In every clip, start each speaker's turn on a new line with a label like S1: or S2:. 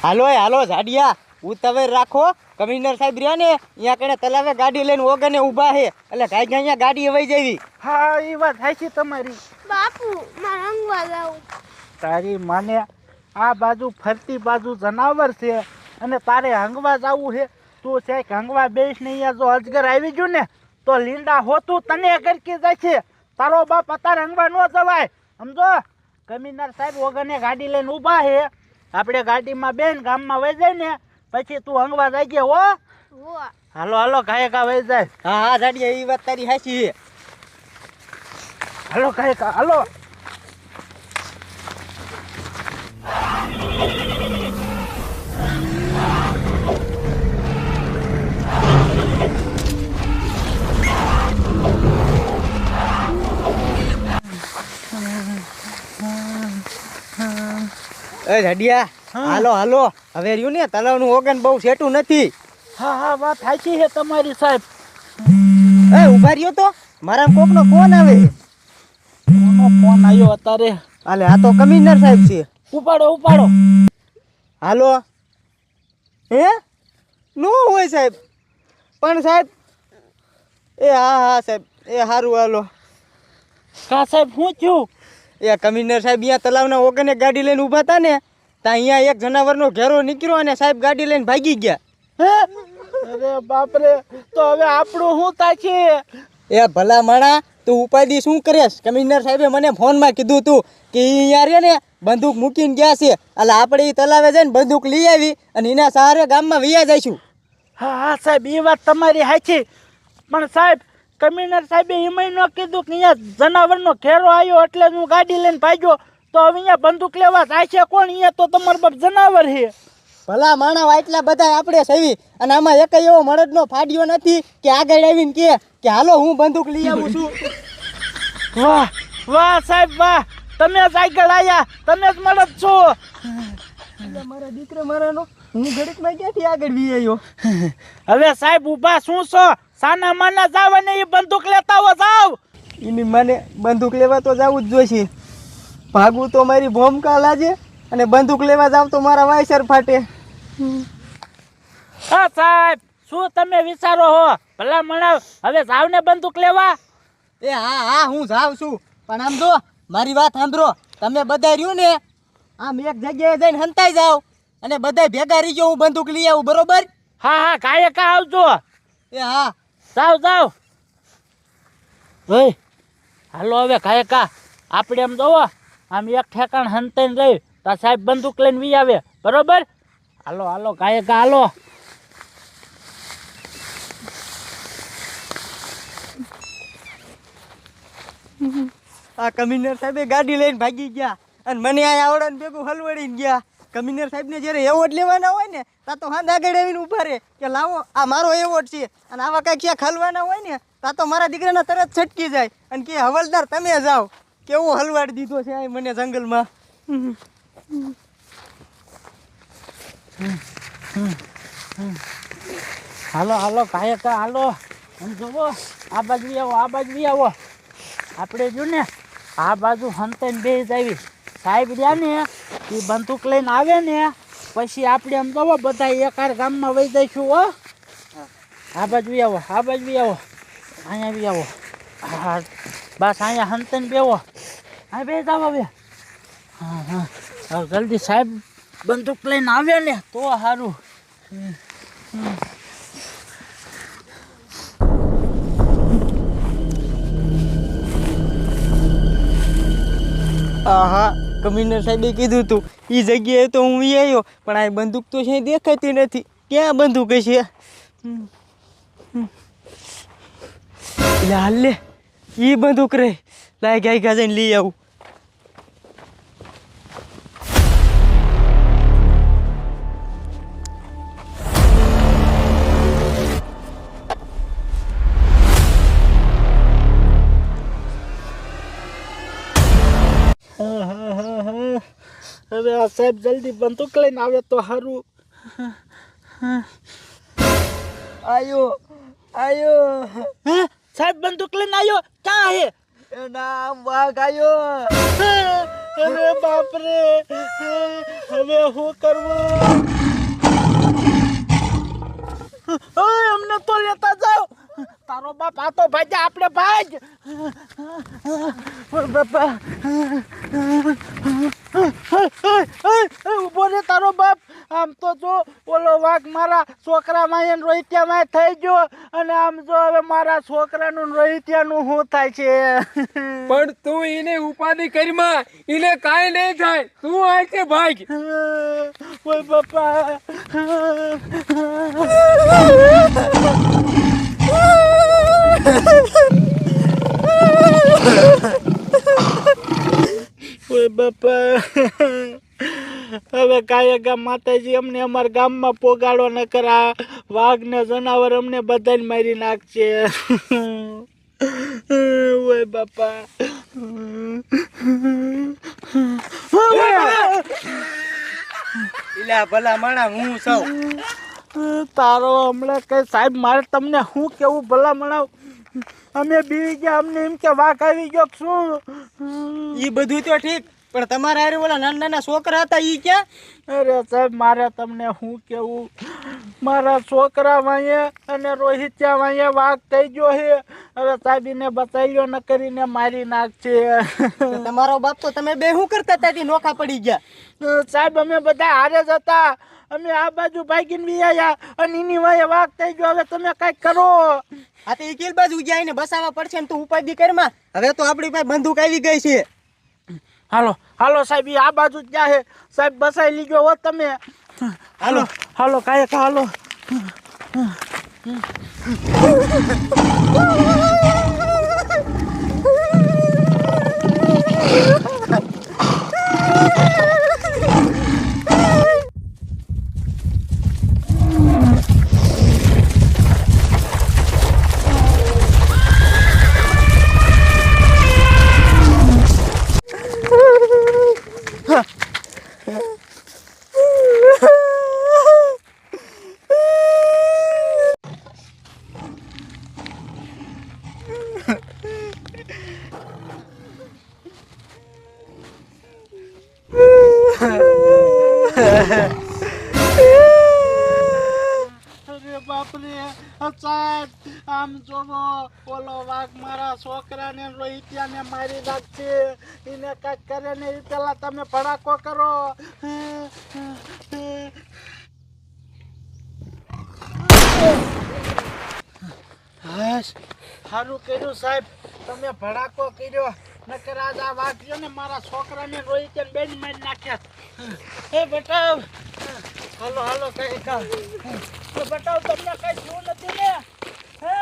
S1: હાલો હાલો ઝાડિયા ઉતાવળ રાખો. કમિશનર સાહેબ રહ્યા ને અહીંયા કણે તલાવે ગાડી લઈને ઓગને ઊભા છે એટલે કાંઈ અહીંયા ગાડી વહી જવી.
S2: હા એ વાત સાચી તમારી.
S3: બાપુ મારે અંગવા જાવું.
S2: તારી માને આ બાજુ ફરતી બાજુ જનાવર છે અને તારે હંગવા જવું છે. તું છે હંગવા બેસ ને અહીંયા જો અજગર આવી ગયું ને તો લીંડા હોતું તને કરકી જશે. તારો બાપ અત્યારે હંગવા ન જવાય સમજો. કમિશનર સાહેબ ઓગને ગાડી લઈને ઊભા છે. આપણે ગાડીમાં બેન ગામમાં વહી જાય ને પછી તું હંગવા જાય છે હો. હાલો હાલો કાંઈ કા વહી જાય.
S1: હા હા ઝાડિયા એ વાત તારી સાચી છે.
S2: હાલો કાંઈ કા હાલો.
S1: એ ઝાડિયા હાલો હાલો હવે રહ્યું ને તલાવનું ઓગન બહુ સેટું નથી.
S2: હા હા વાત સાચી છે તમારી સાહેબ.
S1: એ ઊભા રહ્યો તો મારા કોકનો ફોન આવે.
S2: કોનો ફોન આવ્યો અત્યારે?
S1: હાલે આ તો કમિશનર સાહેબ છે.
S2: ઉપાડો ઉપાડો.
S1: હાલો હે નો હોય સાહેબ પણ સાહેબ એ હા હા સાહેબ એ સારું હાલો.
S2: કા સાહેબ શું થયું?
S1: એ કમિશનર સાહેબ અહીંયા તલાવના ઓગને ગાડી લઈને ઊભા હતા ને ત્યાં અહીંયા એક જનાવરનો ઘેરો નીકળ્યો અને સાહેબ ગાડી લઈને ભાગી ગયા.
S2: હે? અરે બાપરે તો હવે આપણું શું થાય?
S1: એ ભલા માણા તું ઉપાધિ શું કરેશ? કમિશનર સાહેબે મને ફોનમાં કીધું હતું કે અહીંયા રે ને બંદૂક મૂકીને ગયા છે એટલે આપણે એ તલાવે જઈને બંદૂક લઈ આવી અને એના સહારે ગામમાં વૈયા જઈશું.
S2: હા હા સાહેબ એ વાત તમારી સાચી પણ સાહેબ કમિશનર સાહેબે એમાંય ન કીધું કે અહીંયા જનાવરનો ઘેરો આવ્યો એટલે હું ગાડી લઈને ભાગ્યો તો હવે અહીંયા બંદૂક લેવા જાય છે કોણ? અહીંયા તો તમારો બાપ જનાવર છે.
S1: ભલા માણા એટલા બધા આપણે સવી અને આમાં એક એવો મળદનો ફાડ્યો નથી કે આગળ આવીને કે હાલો હું બંદૂક લઈ આવું છું.
S2: વાહ વાહ સાહેબ વાહ, તમે જ આગળ આવ્યા, તમે જ મળદ છો.
S1: મારા દીકરા મારાનો હું ઘડીકમાં ક્યાંથી આગળ વી આવ્યો.
S2: હવે સાહેબ ઊભા શું છો? સાના માના જાવ અને એ બંદૂક લેતા હો જાવ.
S1: એની મને બંદૂક લેવા તો જવું જ જોઈશે. ભાગવું તો મારી ભૂમિકા લાગે અને બંદૂક લેવા જાવ તો મારા વાયસર ફાટે.
S2: હા સાહેબ શું તમે વિચારો હો? ભલા મણાવ હવે જાવ ને બંદૂક લેવા.
S1: એ હા હા હું જાઉં છું પણ આમ જો મારી વાત સાંભળો. તમે બધા રહ્યું ને આમ એક જગ્યાએ જઈને હંતાઈ જાવ અને બધા ભેગા રહી ગયો હું બંદૂક લઈ આવું બરોબર?
S2: હા હા કાંઈ કા આવજો.
S1: એ હા
S2: જાવ જાવ. ઓય હાલો હવે કાંઈ કા આપણે એમ જોવો આમ એક ઠેકાણ હંતાઈને રહી તો સાહેબ બંદૂક લઈને વી આવે બરોબર? હાલો હાલો કાંઈ કા હાલો.
S1: આ કમિશનર સાહેબે ગાડી લઈને ભાગી ગયા અને મને આ આવડાને ભેગું હલવાડીને ગયા. કમિશનર સાહેબને જ્યારે એવોર્ડ લેવાના હોય ને ત્યાં તો હાથ આગળ આવીને ઊભા રહે કે લાવો આ મારો એવોર્ડ છે અને આવા કાંઈક ક્યાંક હલવાના હોય ને ત્યાં તો મારા દીકરાના તરત છટકી જાય અને કે હવલદાર તમે જાઓ. કેવો હલવાડી દીધો છે આ મને જંગલમાં.
S2: હાલો હાલો કાંઈ કા હાલો. આમ જોવો આ બાજુ બી આવો, આ બાજુ બી આવો. આપણે જો ને આ બાજુ હંતાઈને બે જ આવી સાહેબ રહ્યા ને એ બંદૂક લઈને આવે ને પછી આપણે એમ જોવો બધા એકાર ગામમાં વહી જઈશું હો. આ બાજુ બી આવો, આ બાજુ બી આવો, અહીંયા બી આવો. હા બસ અહીંયા હંતાઈને બેવો. હા બે જાવ હવે. હા હા હવે જલ્દી સાહેબ બંદૂક લઈને આવે ને તો સારું.
S1: હા કમિશનર સાહેબે કીધું હતું એ જગ્યાએ તો હું આવ્યો પણ આ બંદૂક તો છે દેખાતી નથી. ક્યાં બંદૂક છે? એટલે હાલ લે એ બંદૂક રહે લાય ગાય જઈને લઈ આવું.
S2: હવે આ સાહેબ જલ્દી બંદૂક લઈને આવે તો સારું.
S1: આયો આયો
S2: હે સાહેબ બંદૂક લઈને આવ્યો ક્યાં હે?
S1: એના વાઘ આયો.
S2: અરે બાપ રે હવે શું કરવું? ઓય અમને તો લેતા જાઓ. તારો બાપ આ તો ભાઈ આપણે ભાઈ. ઓય બાપા. ઉભો રે તારો બાપ. આમ તો જો ઓલો વાઘ મારા છોકરામાં એને રોહિત્યામાં થઈ ગયો અને આમ જો હવે મારા છોકરાનું ને રોહિત્યાનું શું થાય છે.
S4: પણ તું એને ઉપાધિ કરીમાં એને કાંઈ નહીં થાય. તું આ કે ભાગ.
S2: ઓય બાપા. ઓય બાપા. હવે કાયગા માતાજી અમને અમારા ગામમાં પોગાડો ન કરા. વાઘ ને જનાવર અમને બધાને મારી નાખશે. ઓય બાપા.
S1: ઇલા ભલા માણા હું સૌ
S2: તારો હમણાં કઈ સાહેબ મારે તમને શું કેવું ભલા મણાવ. અમે બીવી ગયા અમને એમ કે વાઘ આવી ગયો કે શું.
S1: ઈ બધું તો ઠીક પણ તમારા હારે ઓલા નાના નાના છોકરા હતા ઈ ક્યાં?
S2: અરે સાહેબ મારે તમને શું કેવું. મારા છોકરા વાંયે અને રોહિત્યા વાંયે વાઘ થઈ ગયો છે. હવે સાહેબીને બચાવ્યો ન કરીને મારી નાખશે.
S1: તો તમારો બાપ તો તમે બે શું કરતા ત્યાંથી નોખા પડી ગયા?
S2: સાહેબ અમે બધા હારે જ હતા. અમે આ બાજુ ભાગીને બી આવ્યા અને એની વાંયે વાઘ થઈ ગયો. હવે તમે કાંઈક કરો.
S1: આ તો ઈ કિલ બાજુ ગયા એને બસાવવા પડશે ને તું ઉપાધિ કરમાં. હવે તો આપણી પાસે બંદૂક આવી ગઈ છે.
S2: હાલો હાલો સાહેબ ઈ આ બાજુ જ જાય. સાહેબ બસાઈ લીજો હો તમે. હાલો હાલો કાંઈક હાલો. અરે બાપરે. સાહેબ આમ જોવો ઓલો વાઘ મારા છોકરાને રોહિત્યાને મારી નાખશે. એને કાંઈક કરે ને એ પેલા તમે ભડાકો કરો. હાશ સારું કર્યું સાહેબ તમે ભડાકો કર્યો. નકર આજ આ વાઘ રહ્યો ને મારા છોકરાને રોહિત્યાને બેન મારી નાખ્યા. હે બટાવ હાલો હાલો કઈ કા. બટાવ તમને કઈ થયું નથી ને? હે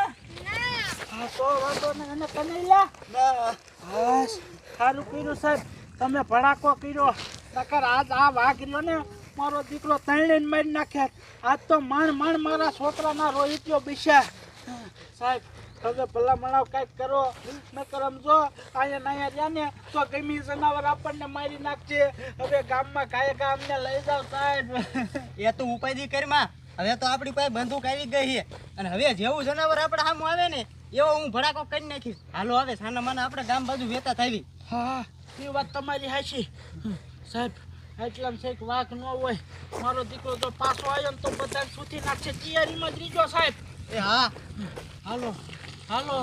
S2: હા તો વાંધો ને એને કને લ્યા. હાશ સારું કર્યું સાહેબ તમે ભડાકો કર્યો. નકર આજ આ વાઘ રહ્યો ને મારો દીકરો તૈણીને મારી નાખ્યા. આજ તો માણ માણ મારા છોકરાના રોહિત્યો બીસ્યા. સાહેબ હવે ભલા મણાવ કાંઈક કરો. નકર સમજો અહીંયા નાયા રહ્યા ને તો ગમી જનાવર આપણને મારી નાખશે. હવે ગામમાં ગાયે ગામને લઈ જાવ સાહેબ.
S1: એ તો ઉપાધિ કરમાં. હવે તો આપણી પાસે બંદૂક આવી ગઈ છે અને હવે જેવું જનાવર આપણે સામું આવે ને એવો હું ભડાકો કરી નાખીશ. હાલો હવે સાના માના આપણે ગામ બાજુ વેતા થાવી.
S2: હા એ વાત તમારી હાચી. સાહેબ એટલામાં છે કે વાઘ ન હોય મારો દીકરો જો પાછો આવ્યો ને તો બધા સૂથી નાખશે. તૈયારીમાં જ રીજો સાહેબ.
S1: એ હા
S2: હાલો હાલો.